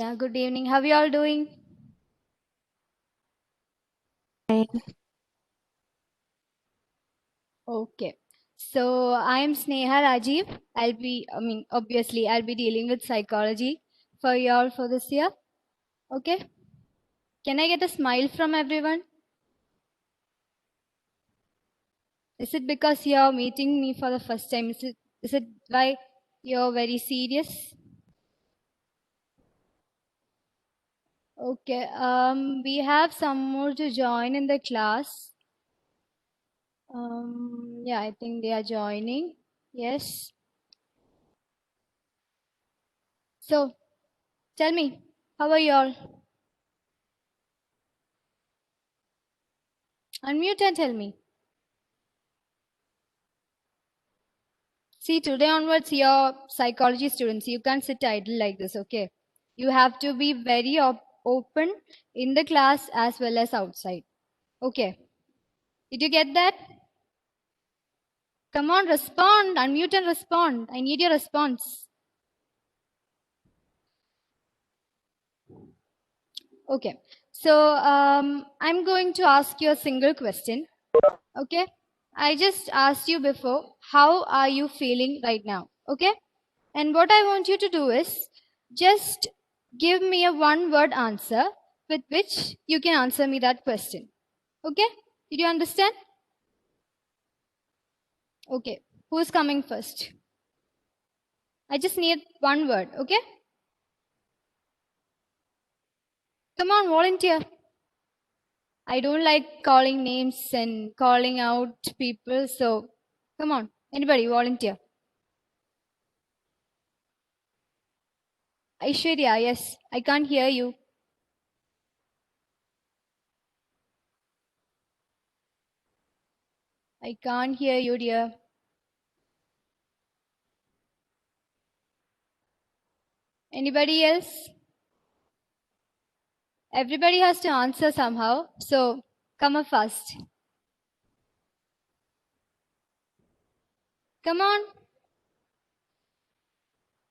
Yeah, good evening. How are you all doing? Okay. So I am Sneha Rajiv. Obviously, I'll be dealing with psychology for you all for this year. Okay. Can I get a smile from everyone? Is it because you're meeting me for the first time? Is it why you're very serious? Okay. We have some more to join in the class. Yeah, I think they are joining. Yes. So tell me, how are you all? Unmute and tell me. See, today onwards, you're psychology students. You can't sit idle like this, okay? You have to be very open in the class as well as outside. Okay. Did you get that? Come on, respond. Unmute and respond. I need your response. Okay. So I'm going to ask you a single question. Okay. I just asked you before, how are you feeling right now? Okay. And what I want you to do is just give me a one word answer with which you can answer me that question. Okay? Did you understand? Okay. Who's coming first? I just need one word. Okay? Come on, volunteer. I don't like calling names and calling out people. So come on. Anybody, volunteer. Aishwarya, yes. I can't hear you. I can't hear you, dear. Anybody else? Everybody has to answer somehow. So come up fast. Come on.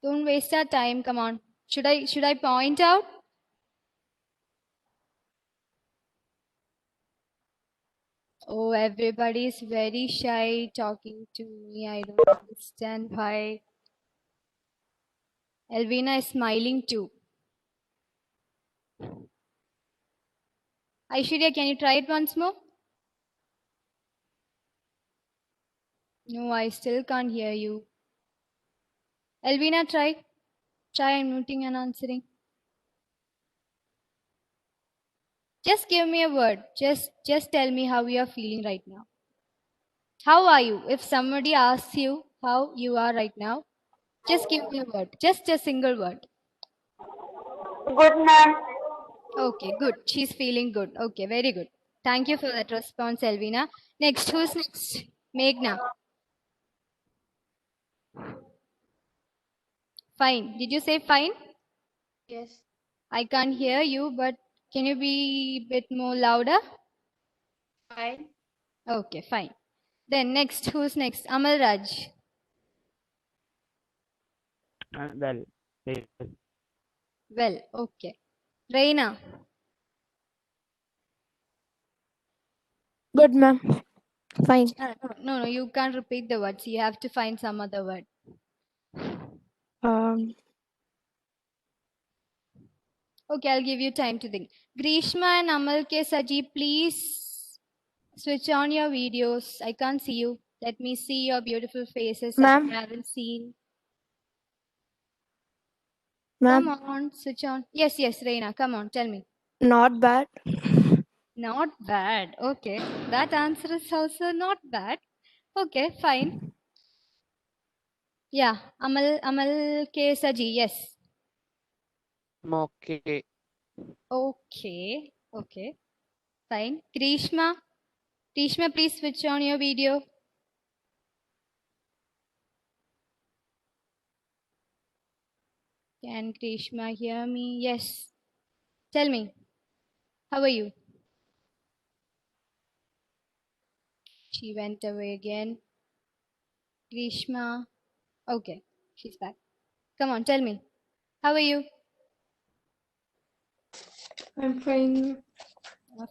Don't waste our time. Come on. Should I point out? Oh, everybody is very shy talking to me. I don't understand why. Elvina is smiling too. Aishwarya, can you try it once more? No, I still can't hear you. Elvina, try. Try unmuting and answering. Just give me a word. Just tell me how you are feeling right now. How are you? If somebody asks you how you are right now, just give me a word. Just a single word. Good, ma'am. Okay, good. She's feeling good. Okay, very good. Thank you for that response, Elvina. Next, who's next? Meghna. Fine. Did you say fine? Yes. I can't hear you, but can you be a bit more louder? Fine. Okay, fine. Then next, who's next? Amal Raj. Well, Well, okay. Reina. Good, ma'am. Fine. No, you can't repeat the words. You have to find some other word. Um, Okay, I'll give you time to think. Grishma and Amal Ke Saji, please switch on your videos. I can't see you. Let me see your beautiful faces that Ma'am. I haven't seen. Ma'am, Come on, switch on. Yes, Reina, come on, tell me. not bad. Not bad. Okay, that answer is also not bad. Okay, fine. Yeah, Amal Ke Saji, yes. okay. Okay, fine. Grishma, please switch on your video. Can Grishma hear me? Yes. Tell me, how are you? She went away again. Grishma. Okay, she's back. Come on, tell me. How are you? I'm fine.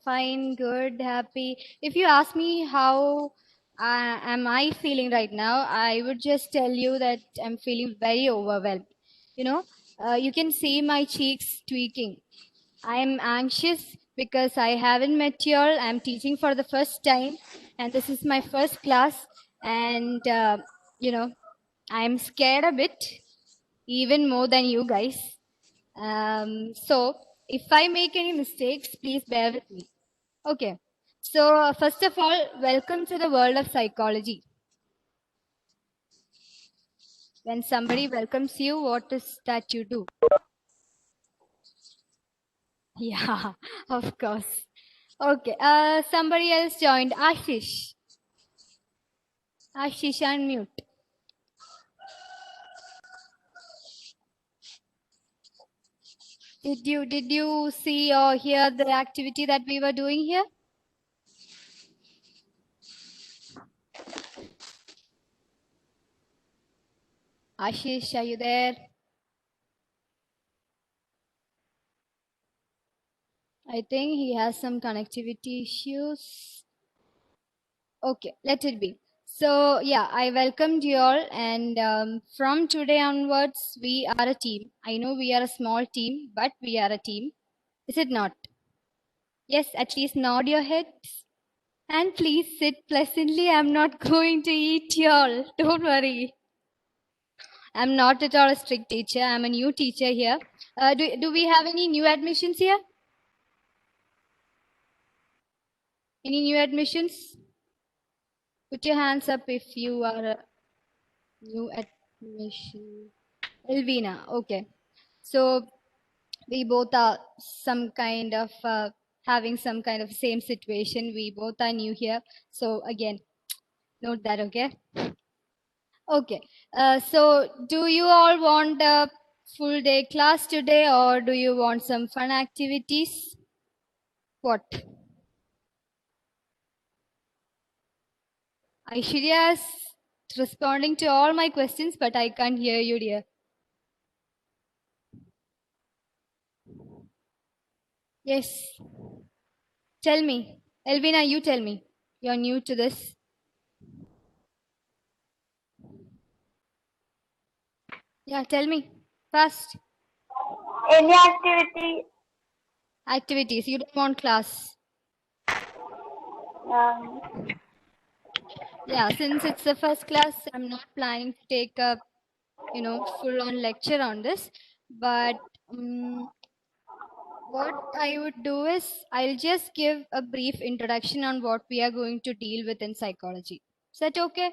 Fine, good, happy. If you ask me how am I feeling right now, I would just tell you that I'm feeling very overwhelmed. You know, you can see my cheeks tweaking. I'm anxious because I haven't met you all. I'm teaching for the first time, and this is my first class. And you know, I'm scared a bit, even more than you guys. So if I make any mistakes, please bear with me. Okay. So first of all, welcome to the world of psychology. When somebody welcomes you, what is that you do? Yeah, of course. Okay. Somebody else joined. Ashish. Ashish, unmute. Did you see or hear the activity that we were doing here? Ashish, are you there? I think he has some connectivity issues. Okay, let it be. So yeah, I welcomed you all, and from today onwards, we are a team. I know we are a small team, but we are a team. Is it not? Yes, at least nod your heads. And please sit pleasantly. I'm not going to eat you all. Don't worry. I'm not at all a strict teacher. I'm a new teacher here. Do we have any new admissions here? Any new admissions? Put your hands up if you are a new admission. Elvina, okay. So we both are some kind of having some kind of same situation. We both are new here. So again, note that, okay? Okay. So do you all want a full day class today or do you want some fun activities? What? Aishwarya is responding to all my questions, but I can't hear you, dear. Yes. Tell me. Elvina, you tell me. You're new to this. Yeah, tell me. Fast. Any activity? Activities. You don't want class. Um, Yeah, since it's the first class, I'm not planning to take a, full-on lecture on this. But what I would do is I'll just give a brief introduction on what we are going to deal with in psychology. Is that okay?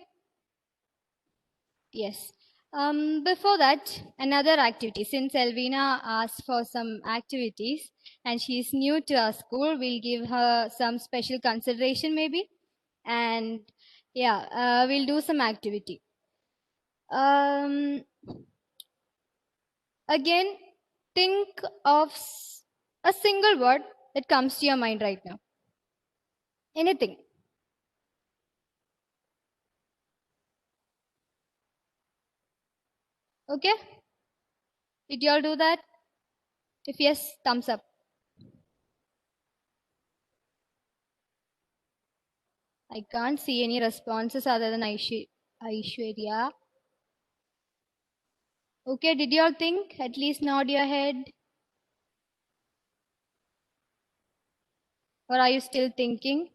Yes. Before that, another activity. Since Elvina asked for some activities and she's new to our school, we'll give her some special consideration maybe. And yeah, we'll do some activity. Again, think of a single word that comes to your mind right now. Anything. Okay? Did you all do that? If yes, thumbs up. I can't see any responses other than Aishwarya. Okay, did you all think? At least nod your head. Or are you still thinking?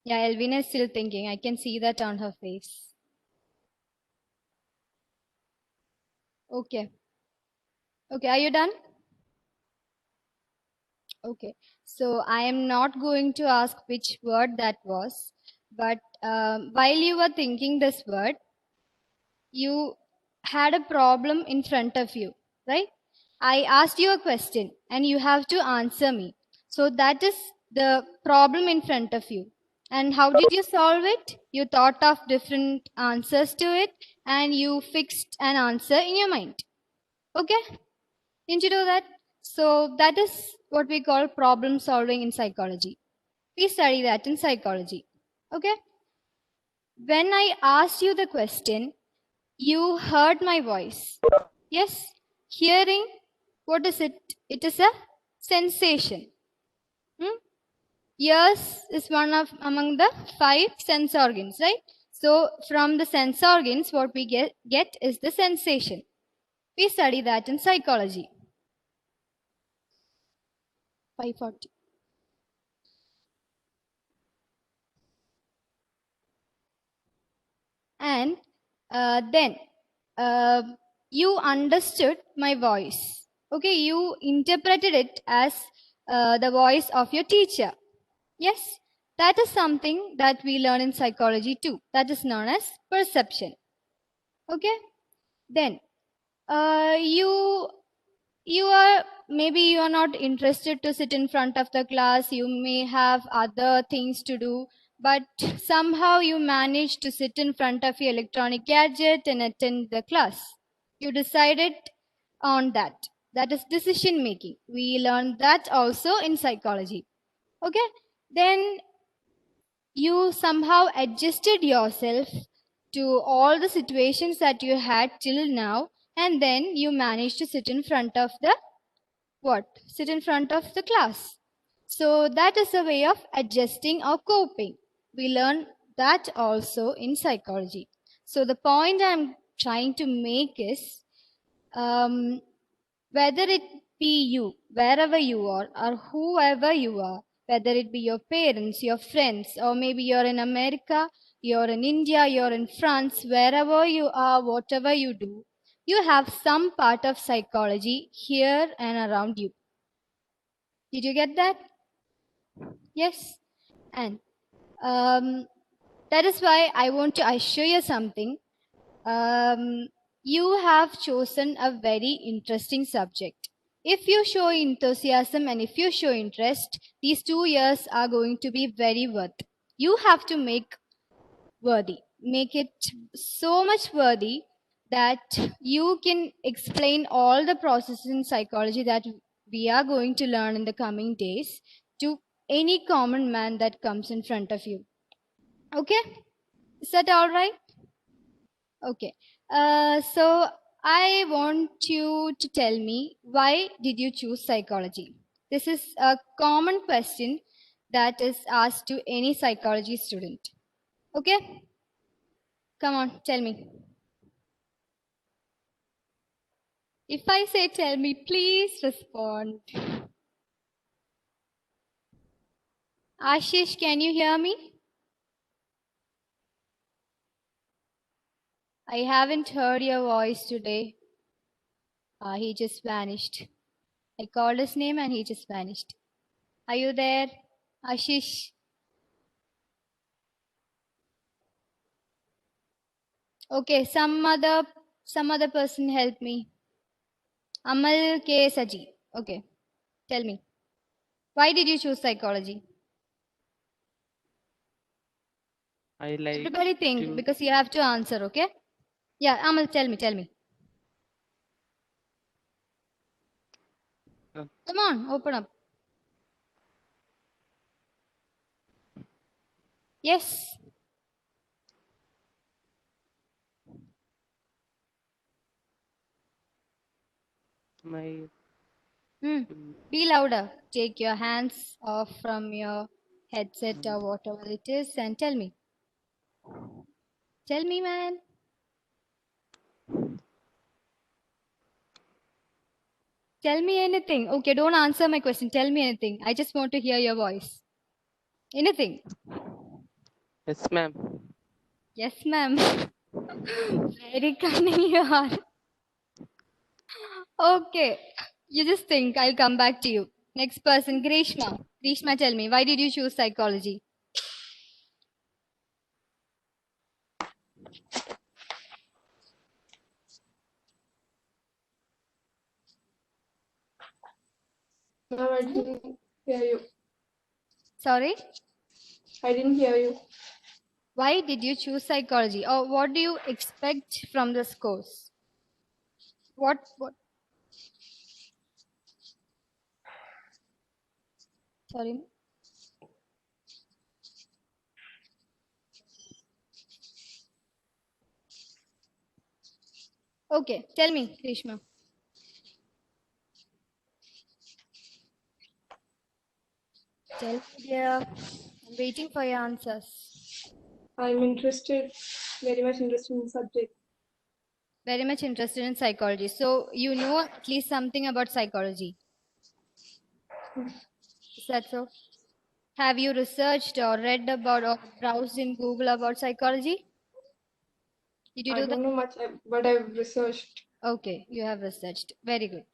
Yeah, Elvina is still thinking. I can see that on her face. Okay. Okay, are you done? Okay. So I am not going to ask which word that was. But while you were thinking this word, you had a problem in front of you, right? I asked you a question and you have to answer me. So that is the problem in front of you. And how did you solve it? You thought of different answers to it and you fixed an answer in your mind. Okay? Didn't you do that? So that is what we call problem solving in psychology. We study that in psychology. Okay? When I asked you the question, you heard my voice. Yes, hearing What is it? It is a sensation. Ears is one of among the 5 sense organs, right? So from the sense organs, what we get is the sensation. We study that in psychology. 540. And then you understood my voice. Okay, you interpreted it as the voice of your teacher. Yes, that is something that we learn in psychology too. That is known as perception. Okay, then you are, maybe you are not interested to sit in front of the class. You may have other things to do, but somehow you manage to sit in front of your electronic gadget and attend the class. You decided on that. That is decision making. We learn that also in psychology. Okay, then you somehow adjusted yourself to all the situations that you had till now, and then you managed to sit in front of the sit in front of the class. So that is a way of adjusting or coping. We learn that also in psychology. So the point I'm trying to make is, whether it be you, wherever you are, or whoever you are, whether it be your parents, your friends, or maybe you're in America, you're in India, you're in France, wherever you are, whatever you do, you have some part of psychology here and around you. Did you get that? Yes. And that is why I want to assure you something. You have chosen a very interesting subject. If you show enthusiasm and if you show interest, these 2 years are going to be very worth. You have to make it so much worthy that you can explain all the processes in psychology that we are going to learn in the coming days to any common man that comes in front of you. Okay? Is that all right? Okay. So I want you to tell me, why did you choose psychology? This is a common question that is asked to any psychology student. Okay? Come on, tell me. If I say tell me, please respond. Ashish, can you hear me? I haven't heard your voice today. He just vanished. I called his name and he just vanished. Are you there, Ashish? Okay, some other person help me. Amal K. Saji. Okay, tell me. Why did you choose psychology? I like Everybody think, to because you have to answer, okay? Yeah, Amal, tell me. Come on, open up. Yes. my Be louder. Take your hands off from your headset or whatever it is and tell me. Tell me, man. Tell me anything. Okay, don't answer my question. Tell me anything. I just want to hear your voice. Anything. yes, ma'am. Yes, ma'am. Very cunning you are. Okay. You just think. I'll come back to you. Next person, Grishma. Grishma, tell me, why did you choose psychology? No, I didn't hear you. Sorry? I didn't hear you. Why did you choose psychology? Or what do you expect from this course? What? Sorry. Okay, tell me, Grishma. Tell me, dear. I'm waiting for your answers. I'm interested, very much interested in the subject. Very much interested in psychology. So you know at least something about psychology. Is that so? Have you researched or read about or browsed in Google about psychology? Did you I do that? don't know much, but I've researched. Okay, you have researched. Very good.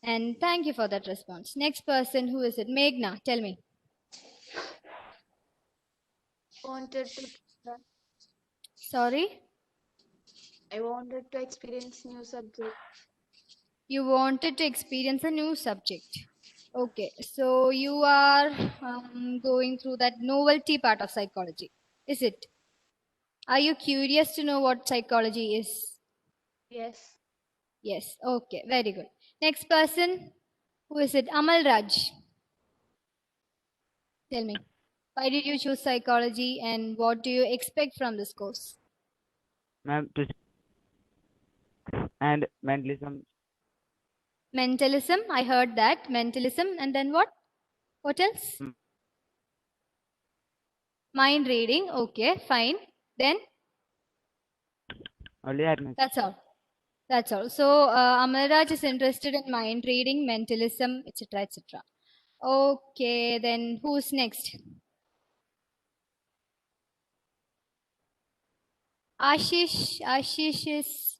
And thank you for that response. Next person, who is it? Meghna, tell me. Wanted to Sorry? I wanted to experience new subject. You wanted to experience a new subject. Okay, so you are going through that novelty part of psychology. Is it? Are you curious to know what psychology is? Yes. Yes. Okay, very good. Next person, who is it? Amal Raj. Tell me, why did you choose psychology and what do you expect from this course? Ma'am, and mentalism. Mentalism, I heard that. Mentalism, and then what? What else? Mm. Mind reading, okay, fine. Then? Only that much. That's all. That's all. So, Amalraj is interested in mind reading, mentalism, etc., etc. Okay, then who's next? Ashish. Ashish is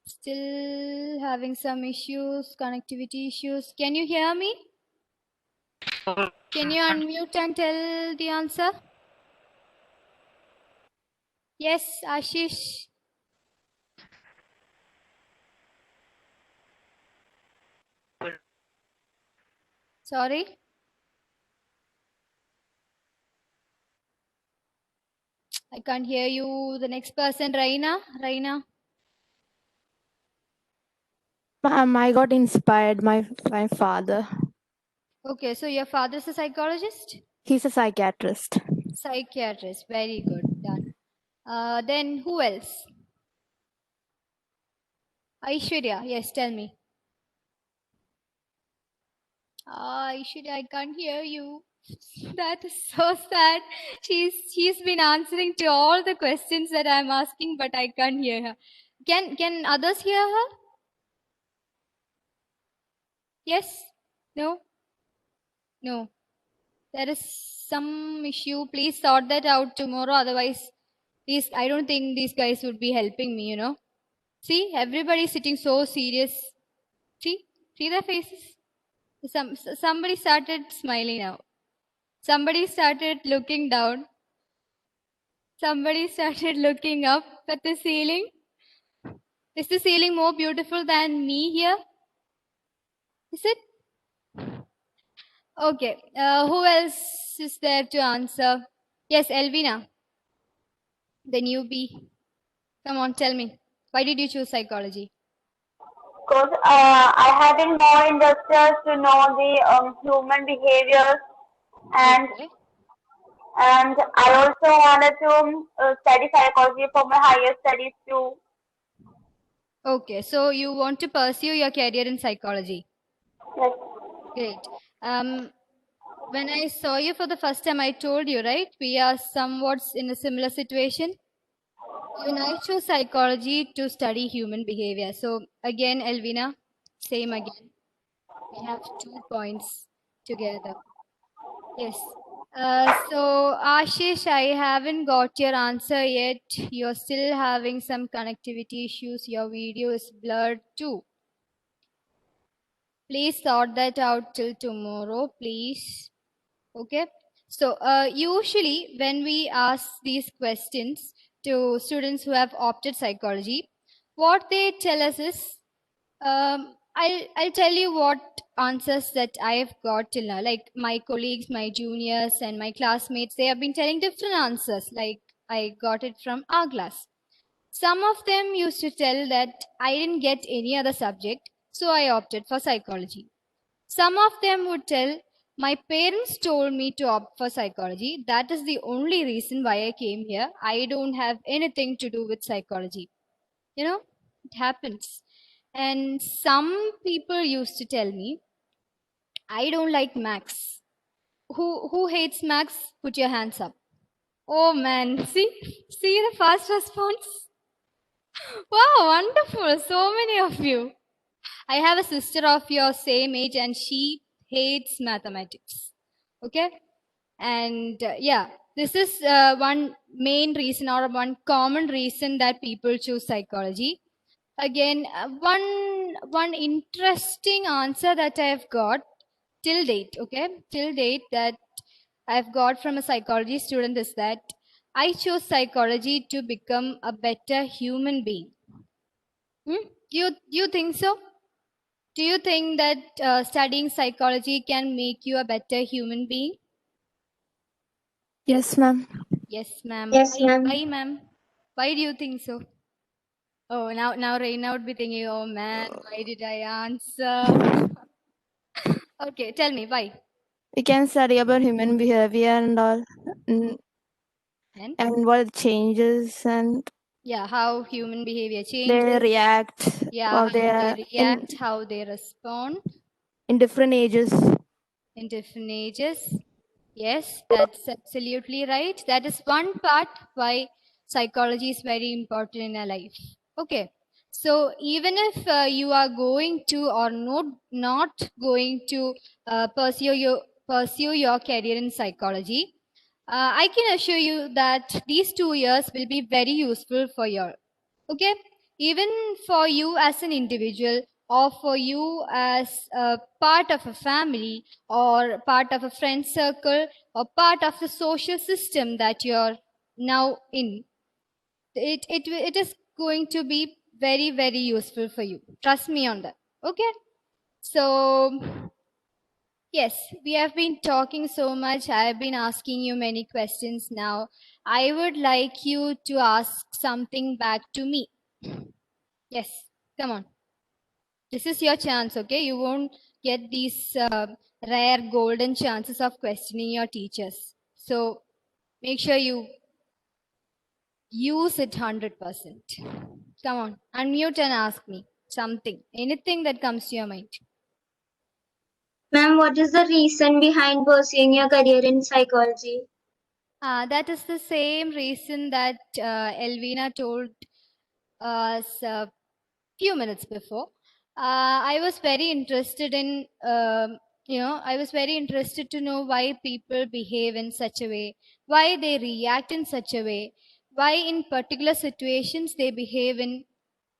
still having some issues, connectivity issues. Can you hear me? Can you unmute and tell the answer? Yes, Ashish. Sorry. I can't hear you. The next person, Raina. Raina. Ma'am, I got inspired. My father. Okay, so your father is a psychologist? He's a psychiatrist. Psychiatrist. Very good. Done. Then who else? Aishwarya. Yes, tell me. Aishwarya, I can't hear you. That is so sad. She's been answering to all the questions that I'm asking, but I can't hear her. Can others hear her? Yes? No? No. There is some issue. Please sort that out tomorrow. Otherwise, I don't think these guys would be helping me, you know. See, everybody's sitting so serious. See their faces. Somebody started smiling now. Somebody started looking down. Somebody started looking up at the ceiling. Is the ceiling more beautiful than me here? Is it? Okay. Who else is there to answer? Yes, Elvina. The newbie. Come on, tell me. Why did you choose psychology? Because I have been more interested to know the human behaviors, and Okay. and I also wanted to study psychology for my higher studies too. Okay, so you want to pursue your career in psychology. Yes. Great. When I saw you for the first time, I told you, right? We are somewhat in a similar situation. Even I chose psychology to study human behavior. So again, Elvina, same again. We have 2 points together. Yes. So Ashish, I haven't got your answer yet. You're still having some connectivity issues. Your video is blurred too. Please sort that out till tomorrow, please. Okay. So usually when we ask these questions to students who have opted psychology, what they tell us is, I'll tell you what answers that I have got till now. Like my colleagues, my juniors, and my classmates, they have been telling different answers. Like I got it from our class. Some of them used to tell that I didn't get any other subject, so I opted for psychology. Some of them would tell, my parents told me to opt for psychology. That is the only reason why I came here. I don't have anything to do with psychology. You know, it happens. And some people used to tell me, I don't like maths. Who hates maths? Put your hands up. Oh man, see the fast response. Wow, wonderful. So many of you. I have a sister of your same age and she hates mathematics. Okay. And yeah, this is one main reason or one common reason that people choose psychology. Again, one interesting answer that I've got till date, okay, till date that I've got from a psychology student is that I chose psychology to become a better human being. You think so? Do you think that studying psychology can make you a better human being? Yes, ma'am. Yes, ma'am. Yes, Why, ma'am. why, ma'am? Why do you think so? Oh, now Reina would be thinking, oh man, why did I answer? Okay, tell me why. We can study about human behavior and all, mm, And and what changes and yeah, how human behavior they changes. react, Yeah, or how they they are react, how they respond in different ages. in different ages. Yes, that's absolutely right. That is one part why psychology is very important in our life. Okay, so even if you are going to or not going to pursue your career in psychology, I can assure you that these 2 years will be very useful for you. Okay, even for you as an individual or for you as a part of a family or part of a friend circle or part of the social system that you're now in, it is going to be very, very useful for you. Trust me on that. Okay, so yes, we have been talking so much. I have been asking you many questions. Now I would like you to ask something back to me. Yes, come on. This is your chance, okay? You won't get these rare golden chances of questioning your teachers. So make sure you use it 100%. Come on, unmute and ask me something, anything that comes to your mind. Ma'am, what is the reason behind pursuing your career in psychology? That is the same reason that Elvina told us a few minutes before. I was very interested in, I was very interested to know why people behave in such a way, why they react in such a way, why in particular situations they behave in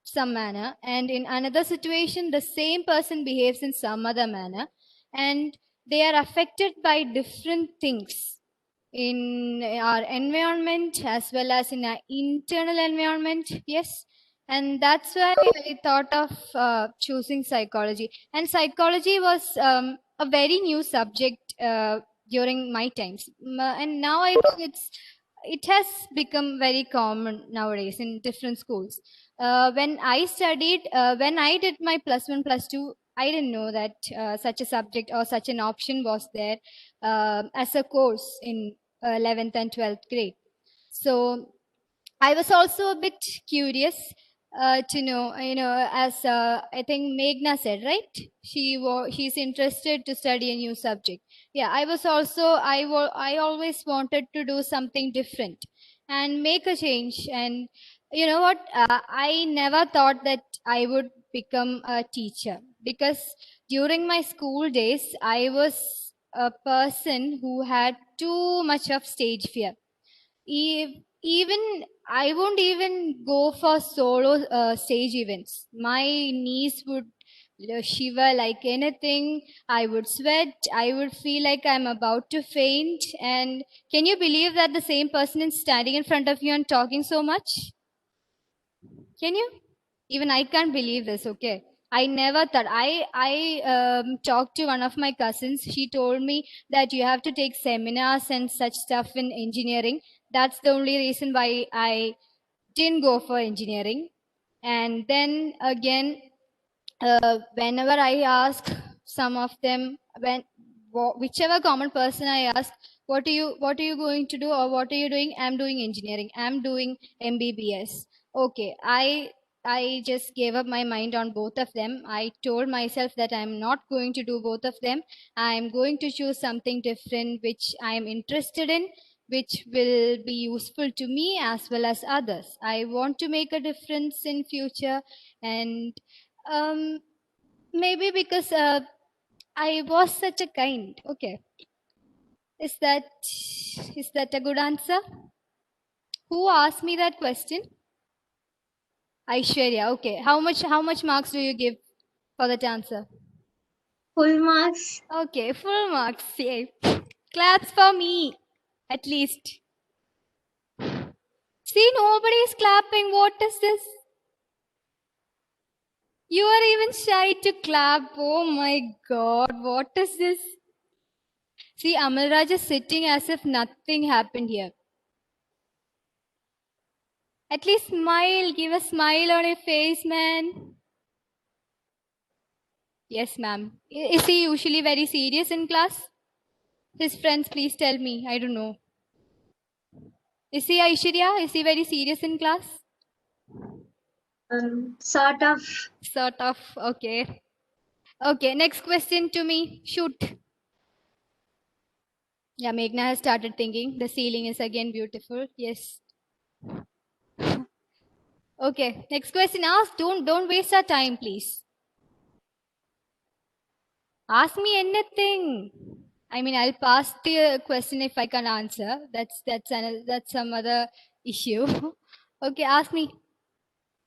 some manner, and in another situation, the same person behaves in some other manner, and they are affected by different things in our environment as well as in our internal environment. Yes, and that's why I thought of choosing psychology. And psychology was a very new subject during my times. And now I think it has become very common nowadays in different schools. When I studied, when I did my +1, +2, I didn't know that such a subject or such an option was there as a course in 11th and 12th grade. So I was also a bit curious to know, as I think Meghna said, right? She's interested to study a new subject. Yeah, I was also, I always wanted to do something different and make a change. And you know what? I never thought that I would become a teacher, because during my school days, I was a person who had too much of stage fear. Even I won't even go for solo stage events. My knees would shiver like anything. I would sweat. I would feel like I'm about to faint. And can you believe that the same person is standing in front of you and talking so much? Can you? Even I can't believe this. Okay. I never thought. I talked to one of my cousins. She told me that you have to take seminars and such stuff in engineering. That's the only reason why I didn't go for engineering. And then again, whenever I ask some of them, whichever common person I ask, what are you going to do or what are you doing? I'm doing engineering. I'm doing MBBS. Okay, I I just gave up my mind on both of them. I told myself that I'm not going to do both of them. I'm going to choose something different, which I'm interested in, which will be useful to me as well as others. I want to make a difference in future, and um, maybe because I was such a kind. Okay, is that a good answer? Who asked me that question? Aishwarya. Okay. How much marks do you give for that answer? Full marks. Okay, full marks. Yay. Claps for me, at least. See, nobody is clapping. What is this? You are even shy to clap. Oh my god, what is this? See, Amalraj is sitting as if nothing happened here. At least smile. Give a smile on your face, man. Yes, ma'am. Is he usually very serious in class? His friends, please tell me. I don't know. Is he Aishwarya? Is he very serious in class? Sort of. Sort of. Okay. Okay, next question to me. Shoot. Yeah, Meghna has started thinking. The ceiling is again beautiful. Yes. Okay, next question. Ask. Don't waste our time, please. Ask me anything. I mean, I'll pass the question if I can answer. That's some other issue. Okay, ask me.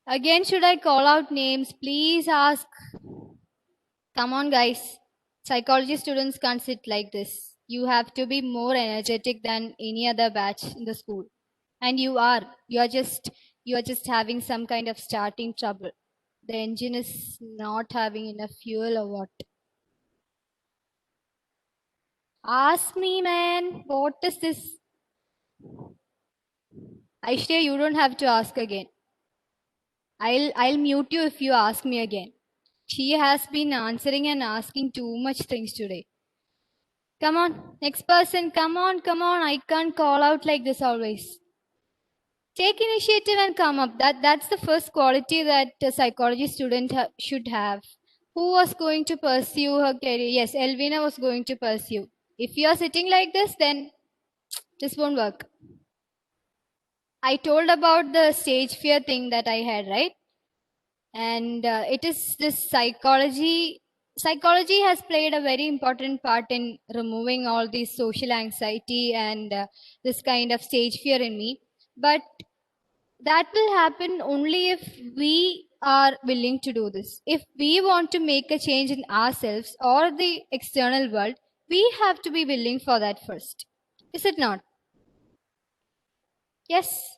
Again, should I call out names? Please ask. Come on, guys. Psychology students can't sit like this. You have to be more energetic than any other batch in the school. And you are. You are just having some kind of starting trouble. The engine is not having enough fuel or what? Ask me, man. What is this? Aishwarya, you don't have to ask again. I'll mute you if you ask me again. She has been answering and asking too much things today. Come on, next person. Come on. I can't call out like this always. Take initiative and come up. That's the first quality that a psychology student should have. Who was going to pursue her career? Yes, Elvina was going to pursue. If you are sitting like this, then this won't work. I told about the stage fear thing that I had, right? And it is this psychology has played a very important part in removing all this social anxiety and this kind of stage fear in me. But that will happen only if we are willing to do this. If we want to make a change in ourselves or the external world, we have to be willing for that first. Is it not? Yes.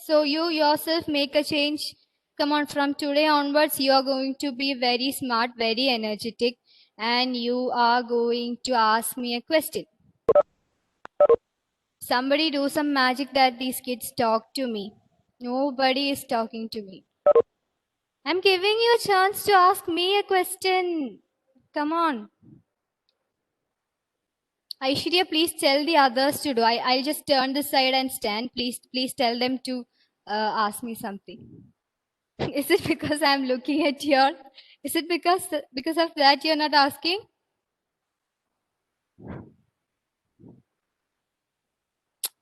So you yourself make a change. Come on, from today onwards, you are going to be very smart, very energetic, and you are going to ask me a question. Somebody do some magic that these kids talk to me. Nobody is talking to me. I'm giving you a chance to ask me a question. Come on. Aishwarya, please tell the others to do. I'll just turn this side and stand. Please tell them to ask me something. Is it because I'm looking at you all? Is it because of that you're not asking?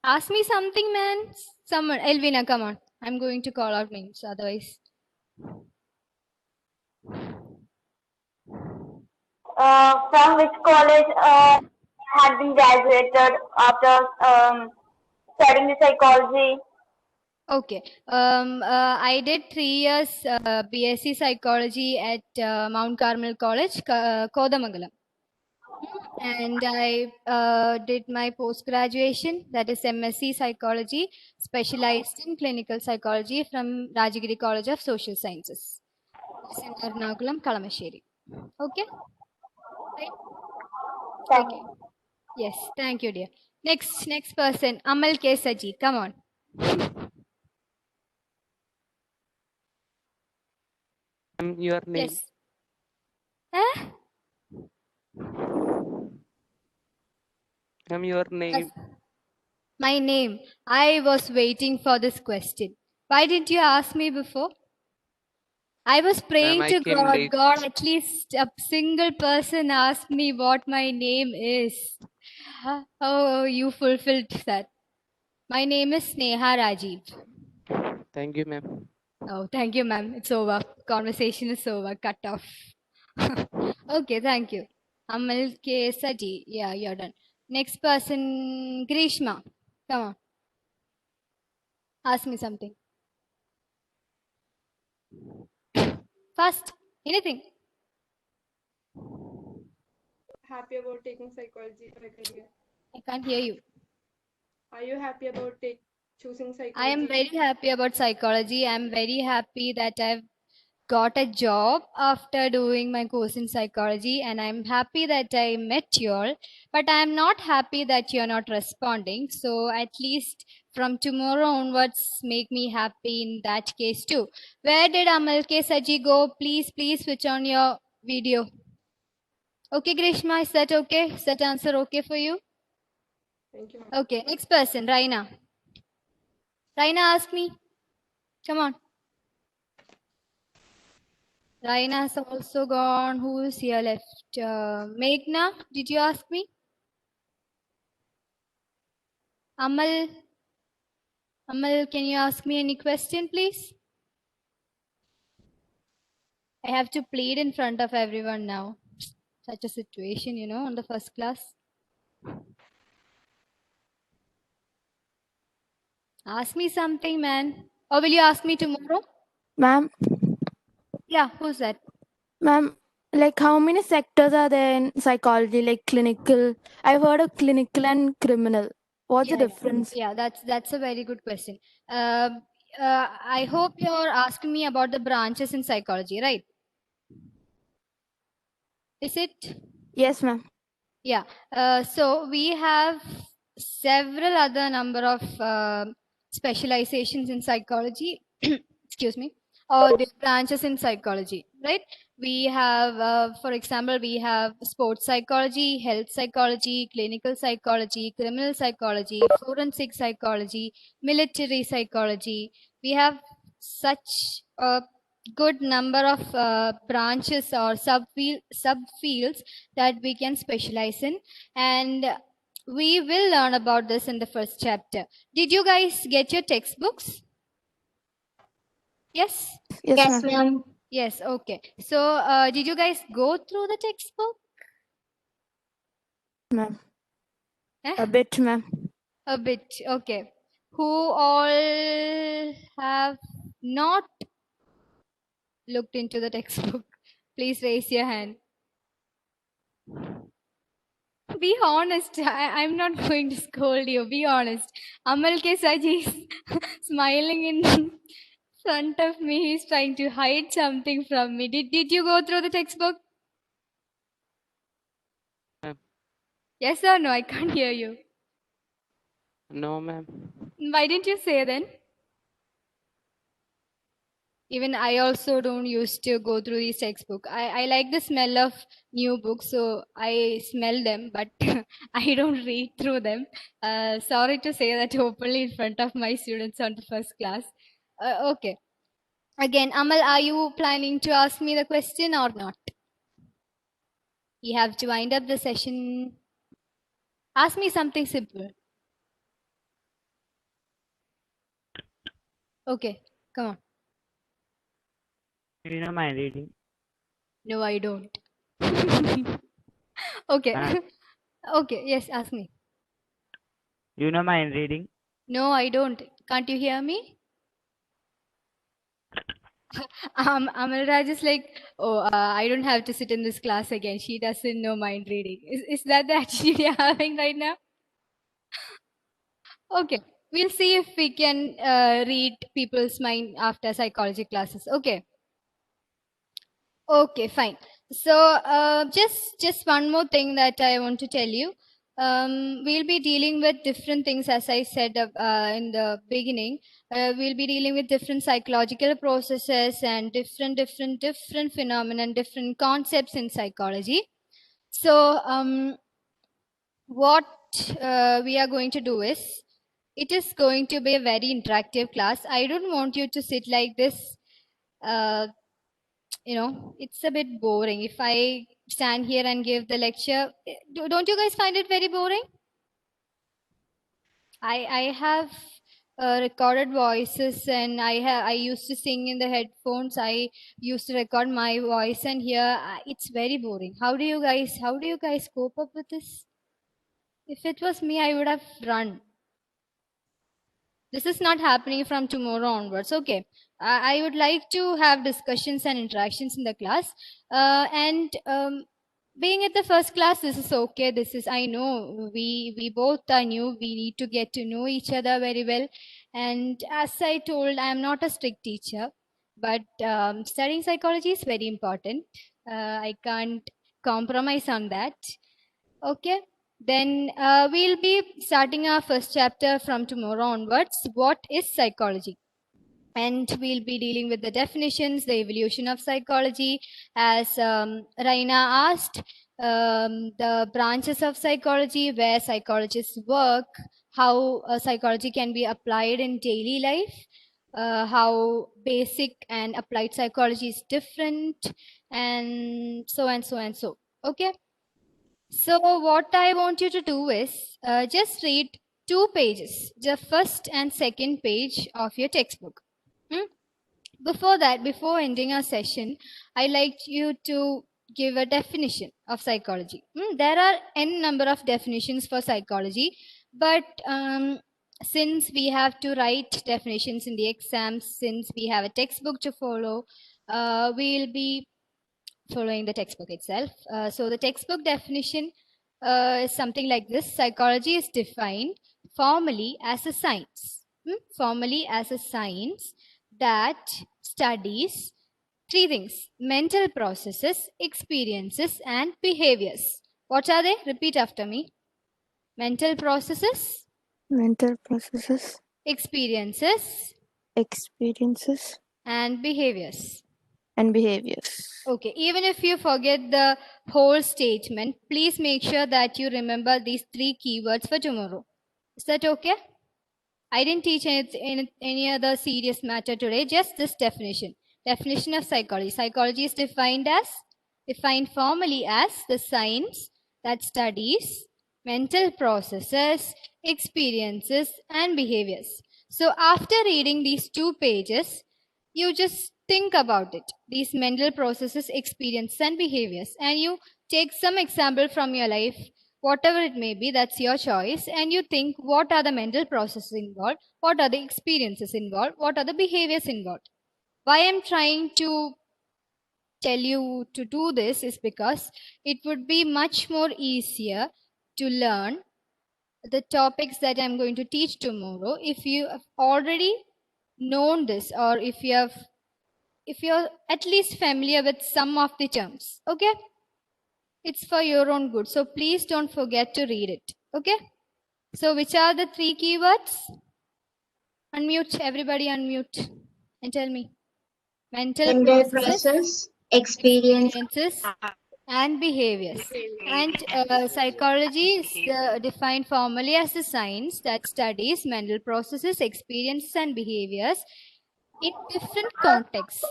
Ask me something, man. Someone. Elvina, come on. I'm going to call out names, otherwise. From which college had been graduated after studying the psychology? Okay. I did 3 years BSc Psychology at Mount Carmel College, Kodamangalam. And I did my post-graduation, that is MSc Psychology, specialized in clinical psychology from Rajagiri College of Social Sciences. It's in Ernakulam, Kalamasheri. Okay? Right? Thank Okay. Yes, thank you, dear. Next person, Amal K. Saji. Come on. Your name. Yes. Eh? Your name. My name. I was waiting for this question. Why didn't you ask me before? I was praying I to came God, late. God, at least a single person asked me what my name is. Oh, you fulfilled that. My name is Sneha Rajiv. Thank you, ma'am. Oh, thank you, ma'am. It's over. Conversation is over. Cut off. Okay, thank you. Amal K. Saji. Yeah, you're done. Next person, Grishma. Come on. Ask me something. Fast. Anything. Happy about taking psychology as a career? I can't hear you. Are you happy about choosing psychology? I am very happy about psychology. I'm very happy that I've got a job after doing my course in psychology, and I'm happy that I met you all, but I'm not happy that you're not responding. So at least from tomorrow onwards, make me happy in that case too. Where did Amal K. Saji go? Please switch on your video. Okay, Grishma, is that okay? Is that answer okay for you? Thank you, ma'am. Okay, next person, Raina. Raina, ask me. Come on. Raina has also gone. Who is here left? Meghna, did you ask me? Amal, can you ask me any question, please? I have to plead in front of everyone now. Such a situation, you know, on the first class. Ask me something, man. Or will you ask me tomorrow? Ma'am, Yeah, who's that? ma'am, like how many sectors are there in psychology, like clinical? I've heard of clinical and criminal. What's the difference? Yeah, that's a very good question. I hope you're asking me about the branches in psychology, right? Is it? Yes, ma'am. Yeah. So we have several other number of specializations in psychology. Excuse me. Or the branches in psychology, right? We have, for example, we have sports psychology, health psychology, clinical psychology, criminal psychology, forensic psychology, military psychology. We have such a good number of branches or subfields that we can specialize in, and we will learn about this in the first chapter. Did you guys get your textbooks? Yes. Yes, ma'am. ma'am. Yes. Okay. So did you guys go through the textbook? Ma'am. Eh? A bit, ma'am. A bit. Okay. Who all have not looked into the textbook? Please raise your hand. Be honest. I'm not going to scold you. Be honest. Amal K. Saji is smiling in front of me. He's trying to hide something from me. Did you go through the textbook? Ma'am. Yes or no? I can't hear you. No, ma'am. Why didn't you say then? Even I also don't used to go through these textbook. I like the smell of new books, so I smell them, but I don't read through them. Sorry to say that openly in front of my students on the first class. Okay. Again, Amal, are you planning to ask me the question or not? You have to wind up the session. Ask me something simple. Okay, come on. You know my reading. No, I don't. Okay. Ma'am. Okay, yes, ask me. You know my reading. No, I don't. Can't you hear me? Amalraj is like, oh, I don't have to sit in this class again. She doesn't know mind reading. Is that the attitude you're having right now? Okay, we'll see if we can read people's mind after psychology classes. Okay. Okay, fine. So just one more thing that I want to tell you. We'll be dealing with different things, as I said in the beginning. We'll be dealing with different psychological processes and different phenomena and different concepts in psychology. So what we are going to do is, it is going to be a very interactive class. I don't want you to sit like this it's a bit boring. If I stand here and give the lecture, don't you guys find it very boring? I have recorded voices, and I used to sing in the headphones. I used to record my voice, and here it's very boring. How do you guys cope up with this? If it was me, I would have run. This is not happening from tomorrow onwards. Okay. I would like to have discussions and interactions in the class. And being at the first class, this is okay. I know we both are new. We need to get to know each other very well. And as I told, I am not a strict teacher, but studying psychology is very important. I can't compromise on that. Okay. Then we'll be starting our first chapter from tomorrow onwards. What is psychology? And we'll be dealing with the definitions, the evolution of psychology. As Raina asked, the branches of psychology, where psychologists work, how psychology can be applied in daily life, how basic and applied psychology is different, and so and so and so. Okay. So what I want you to do is just read 2 pages, the first and second page of your textbook. Before that, before ending our session, I'd like you to give a definition of psychology. There are n number of definitions for psychology, but since we have to write definitions in the exams, since we have a textbook to follow, we'll be following the textbook itself. So the textbook definition is something like this. Psychology is defined formally as a science. Formally as a science that studies 3 things: mental processes, experiences, and behaviors. What are they? Repeat after me. Mental processes, Mental processes, experiences, experiences, and behaviors. and behaviors. Okay, even if you forget the whole statement, please make sure that you remember these 3 keywords for tomorrow. Is that okay? I didn't teach any other serious matter today, just this definition. Definition of psychology. Psychology is defined formally as the science that studies mental processes, experiences, and behaviors. So after reading these 2 pages, you just think about it, these mental processes, experiences, and behaviors, and you take some example from your life, whatever it may be, that's your choice, and you think what are the mental processes involved, what are the experiences involved, what are the behaviors involved. Why I'm trying to tell you to do this is because it would be much more easier to learn the topics that I'm going to teach tomorrow if you have already known this, or if you're at least familiar with some of the terms. Okay, it's for your own good, so please don't forget to read it. Okay, so which are the 3 keywords? Unmute, everybody unmute and tell me. Mental processes, experiences, and behaviors. And psychology is defined formally as a science that studies mental processes, experiences, and behaviors in different contexts.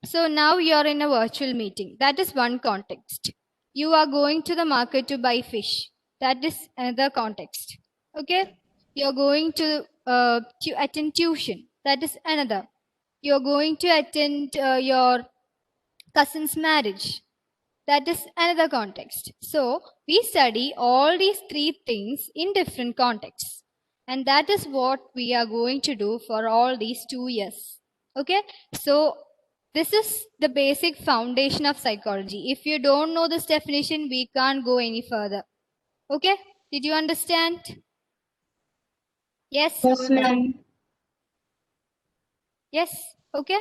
So now you're in a virtual meeting. That is one context. You are going to the market to buy fish. That is another context. Okay? You're going to attend tuition. That is another. You're going to attend your cousin's marriage. That is another context. So we study all these 3 things in different contexts. And that is what we are going to do for all these 2 years. Okay? So this is the basic foundation of psychology. If you don't know this definition, we can't go any further. Okay? Did you understand? Yes? Yes, ma'am. Yes? Okay?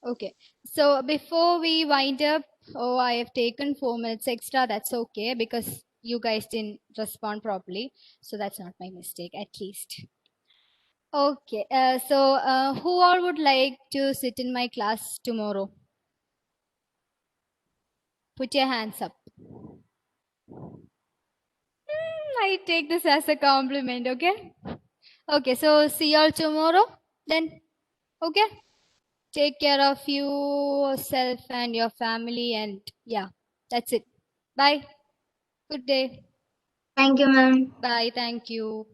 Okay. So before we wind up, I have taken 4 minutes extra. That's okay because you guys didn't respond properly. So that's not my mistake, at least. Okay. So who all would like to sit in my class tomorrow? Put your hands up. I take this as a compliment, okay? Okay, so see you all tomorrow then. Okay? Take care of yourself and your family, and yeah, that's it. Bye. Good day. Thank you, ma'am. Bye. Thank you.